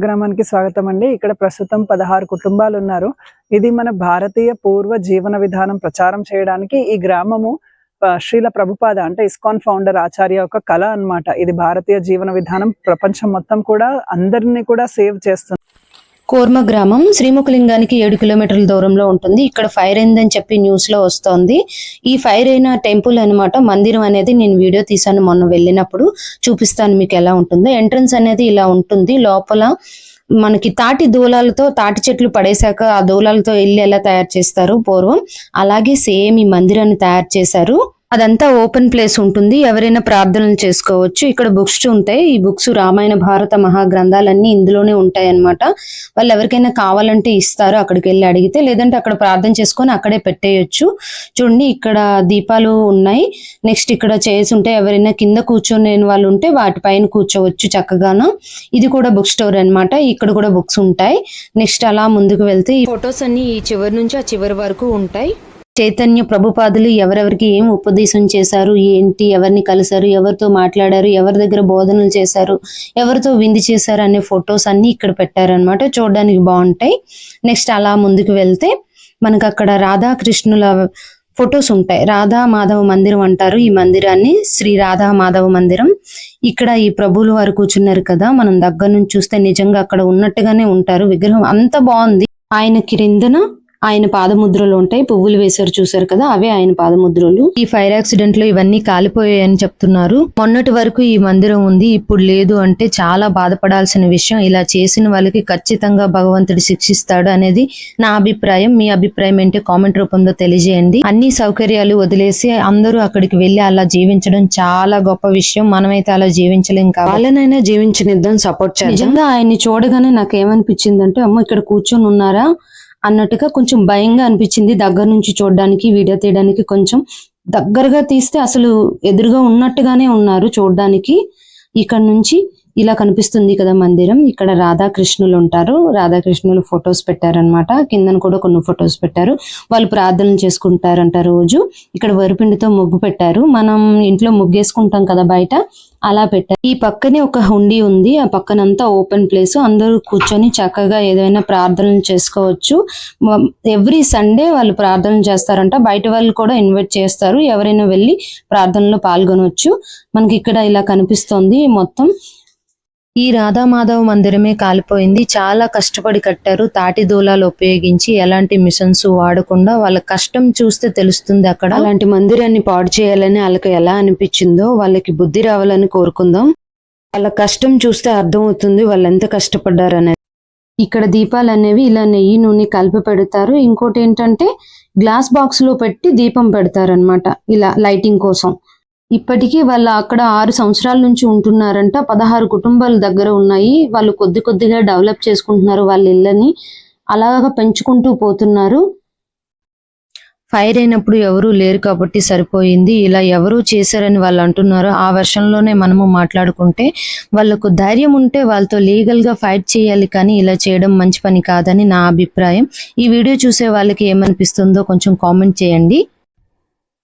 గ్రామానికి స్వాగతం అండి. ఇక్కడ ప్రస్తుతం 16 కుటుంబాలు ఉన్నారు. ఇది మన భారతీయ పూర్వ జీవన విధానం ప్రచారం చేయడానికి ఈ గ్రామము శ్రీల ప్రభుపాద అంటే ఇస్కాన్ ఫౌండర్ ఆచార్య యొక్క కళ అన్నమాట. ఇది భారతీయ జీవన విధానం ప్రపంచం మొత్తం కూడా అందరినీ కూడా సేవ్ చేస్తుంది. కోర్మ గ్రామం శ్రీముఖలింగానికి 7 కిలోమీటర్ల దూరంలో ఉంటుంది. ఇక్కడ ఫైర్ అయిందని చెప్పి న్యూస్ లో వస్తోంది. ఈ ఫైర్ అయిన టెంపుల్ అన్నమాట, మందిరం అనేది నేను వీడియో తీసాను మొన్న వెళ్ళినప్పుడు, చూపిస్తాను మీకు ఎలా ఉంటుందో. ఎంట్రన్స్ అనేది ఇలా ఉంటుంది. లోపల మనకి తాటి దూలాలతో, తాటి చెట్లు పడేశాక ఆ దూలాలతో ఇల్లు ఎలా తయారు చేస్తారు పూర్వం, అలాగే సేమ్ ఈ మందిరాన్ని తయారు చేశారు. అదంతా ఓపెన్ ప్లేస్ ఉంటుంది. ఎవరైనా ప్రార్థనలు చేసుకోవచ్చు. ఇక్కడ బుక్స్ ఉంటాయి. ఈ బుక్స్ రామాయణ భారత మహాగ్రంథాలన్నీ ఇందులోనే ఉంటాయి అన్నమాట. వాళ్ళు ఎవరికైనా కావాలంటే ఇస్తారు, అక్కడికి వెళ్ళి అడిగితే. లేదంటే అక్కడ ప్రార్థన చేసుకొని అక్కడే పెట్టేయచ్చు. చూడండి, ఇక్కడ దీపాలు ఉన్నాయి. నెక్స్ట్ ఇక్కడ చైర్స్ ఉంటాయి. ఎవరైనా కింద కూర్చొని వాళ్ళు ఉంటే వాటిపైన కూర్చోవచ్చు చక్కగాను. ఇది కూడా బుక్ స్టోర్ అన్నమాట. ఇక్కడ కూడా బుక్స్ ఉంటాయి. నెక్స్ట్ అలా ముందుకు వెళ్తే ఈ ఫొటోస్ అన్ని ఈ చివరి నుంచి ఆ చివరి వరకు ఉంటాయి. చైతన్య ప్రభుపాదులు ఎవరెవరికి ఏం ఉపదేశం చేశారు, ఏంటి, ఎవరిని కలిశారు, ఎవరితో మాట్లాడారు, ఎవరి దగ్గర బోధనలు చేశారు, ఎవరితో విందు చేశారు అనే ఫొటోస్ అన్ని ఇక్కడ పెట్టారనమాట. చూడడానికి బాగుంటాయి. నెక్స్ట్ అలా ముందుకు వెళ్తే మనకు అక్కడ రాధాకృష్ణుల ఫొటోస్ ఉంటాయి. రాధా మాధవ మందిరం అంటారు ఈ మందిరాన్ని, శ్రీ రాధా మాధవ మందిరం. ఇక్కడ ఈ ప్రభువులు వారు కూర్చున్నారు కదా, మనం దగ్గర నుంచి చూస్తే నిజంగా అక్కడ ఉన్నట్టుగానే ఉంటారు. విగ్రహం అంత బాగుంది. ఆయన క్రిందన ఆయన పాదముద్రలు ఉంటాయి. పువ్వులు వేశారు చూసారు కదా, అవే ఆయన పాదముద్రలు. ఈ ఫైర్ యాక్సిడెంట్ లో ఇవన్నీ కాలిపోయాయని చెప్తున్నారు. మొన్నటి వరకు ఈ మందిరం ఉంది, ఇప్పుడు లేదు అంటే చాలా బాధపడాల్సిన విషయం. ఇలా చేసిన వాళ్ళకి ఖచ్చితంగా భగవంతుడు శిక్షిస్తాడు అనేది నా అభిప్రాయం. మీ అభిప్రాయం ఏంటో కామెంట్ రూపంలో తెలియజేయండి. అన్ని సౌకర్యాలు వదిలేసి అందరూ అక్కడికి వెళ్లి అలా జీవించడం చాలా గొప్ప విషయం. మనమైతే అలా జీవించలేం. వాళ్ళనైనా జీవించనిద్దాం, సపోర్ట్ చేయాలి. నిజంగా ఆయన్ని చూడగానే నాకు ఏమనిపించిందంటే, అమ్మ ఇక్కడ కూర్చొని ఉన్నారా అన్నట్టుగా కొంచెం భయంగా అనిపించింది. దగ్గర నుంచి చూడడానికి, వీడియో తీయడానికి. కొంచెం దగ్గరగా తీస్తే అసలు ఎదురుగా ఉన్నట్టుగానే ఉన్నారు చూడడానికి. ఇక్కడ నుంచి ఇలా కనిపిస్తుంది కదా మందిరం. ఇక్కడ రాధాకృష్ణులు ఉంటారు. రాధాకృష్ణులు ఫొటోస్ పెట్టారనమాట. కిందన కూడా కొన్ని ఫొటోస్ పెట్టారు. వాళ్ళు ప్రార్థనలు చేసుకుంటారంట రోజు. ఇక్కడ వరిపిండితో ముగ్గు పెట్టారు. మనం ఇంట్లో ముగ్గేసుకుంటాం కదా బయట, అలా పెట్టారు. ఈ పక్కనే ఒక హుండీ ఉంది. ఆ పక్కనంతా ఓపెన్ ప్లేస్. అందరూ కూర్చొని చక్కగా ఏదైనా ప్రార్థనలు చేసుకోవచ్చు. ఎవ్రీ సండే వాళ్ళు ప్రార్థనలు చేస్తారంట. బయట వాళ్ళు కూడా ఇన్వైట్ చేస్తారు. ఎవరైనా వెళ్ళి ప్రార్థనలో పాల్గొనవచ్చు. మనకి ఇక్కడ ఇలా కనిపిస్తోంది మొత్తం. ఈ రాధామాధవ మందిరమే కాలిపోయింది. చాలా కష్టపడి కట్టారు. తాటి దూలాలు ఉపయోగించి, ఎలాంటి మిషన్స్ వాడకుండా. వాళ్ళ కష్టం చూస్తే తెలుస్తుంది అక్కడ. అలాంటి మందిరాన్ని పాడు చేయాలని వాళ్ళకి ఎలా అనిపించిందో వాళ్ళకి బుద్ధి రావాలని కోరుకుందాం. వాళ్ళ కష్టం చూస్తే అర్థమవుతుంది వాళ్ళు ఎంత కష్టపడ్డారనేది. ఇక్కడ దీపాలు అనేవి ఇలా నెయ్యి నూనె కలిపి పెడతారు. ఇంకోటి ఏంటంటే గ్లాస్ బాక్స్ లో పెట్టి దీపం పెడతారనమాట, ఇలా లైటింగ్ కోసం. ఇప్పటికీ వాళ్ళు అక్కడ 6 సంవత్సరాల నుంచి ఉంటున్నారంట. 16 కుటుంబాలు దగ్గర ఉన్నాయి. వాళ్ళు కొద్ది కొద్దిగా డెవలప్ చేసుకుంటున్నారు వాళ్ళ ఇళ్ళని. అలాగా పెంచుకుంటూ పోతున్నారు. ఫైర్ అయినప్పుడు ఎవరూ లేరు కాబట్టి సరిపోయింది. ఇలా ఎవరూ చేశారని వాళ్ళు అంటున్నారు. ఆ వర్షంలోనే మనము మాట్లాడుకుంటే, వాళ్ళకు ధైర్యం ఉంటే వాళ్ళతో లీగల్ గా ఫైట్ చేయాలి, కానీ ఇలా చేయడం మంచి పని కాదని నా అభిప్రాయం. ఈ వీడియో చూసే వాళ్ళకి ఏమనిపిస్తుందో కొంచెం కామెంట్ చేయండి.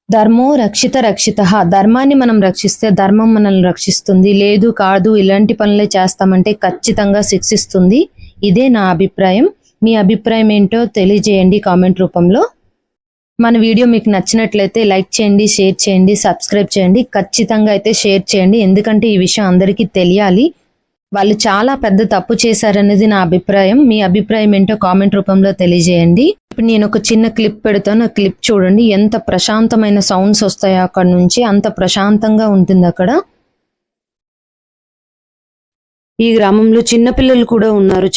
ధర్మో రక్షిత రక్షిత. ధర్మాన్ని మనం రక్షిస్తే ధర్మం మనల్ని రక్షిస్తుంది. లేదు కాదు ఇలాంటి పనులే చేస్తామంటే ఖచ్చితంగా శిక్షిస్తుంది. ఇదే నా అభిప్రాయం. మీ అభిప్రాయం ఏంటో తెలియజేయండి కామెంట్ రూపంలో. మన వీడియో మీకు నచ్చినట్లయితే లైక్ చేయండి, షేర్ చేయండి, సబ్స్క్రైబ్ చేయండి. ఖచ్చితంగా అయితే షేర్ చేయండి, ఎందుకంటే ఈ విషయం అందరికీ తెలియాలి. వాళ్ళు చాలా పెద్ద తప్పు చేశారనేది నా అభిప్రాయం. మీ అభిప్రాయం ఏంటో కామెంట్ రూపంలో తెలియజేయండి. ఇప్పుడు నేను ఒక చిన్న క్లిప్ పెడతాను. ఆ క్లిప్ చూడండి, ఎంత ప్రశాంతమైన సౌండ్స్ వస్తాయో అక్కడ నుంచి. అంత ప్రశాంతంగా ఉంటుంది అక్కడ. ఈ గ్రామంలో చిన్నపిల్లలు కూడా ఉన్నారు.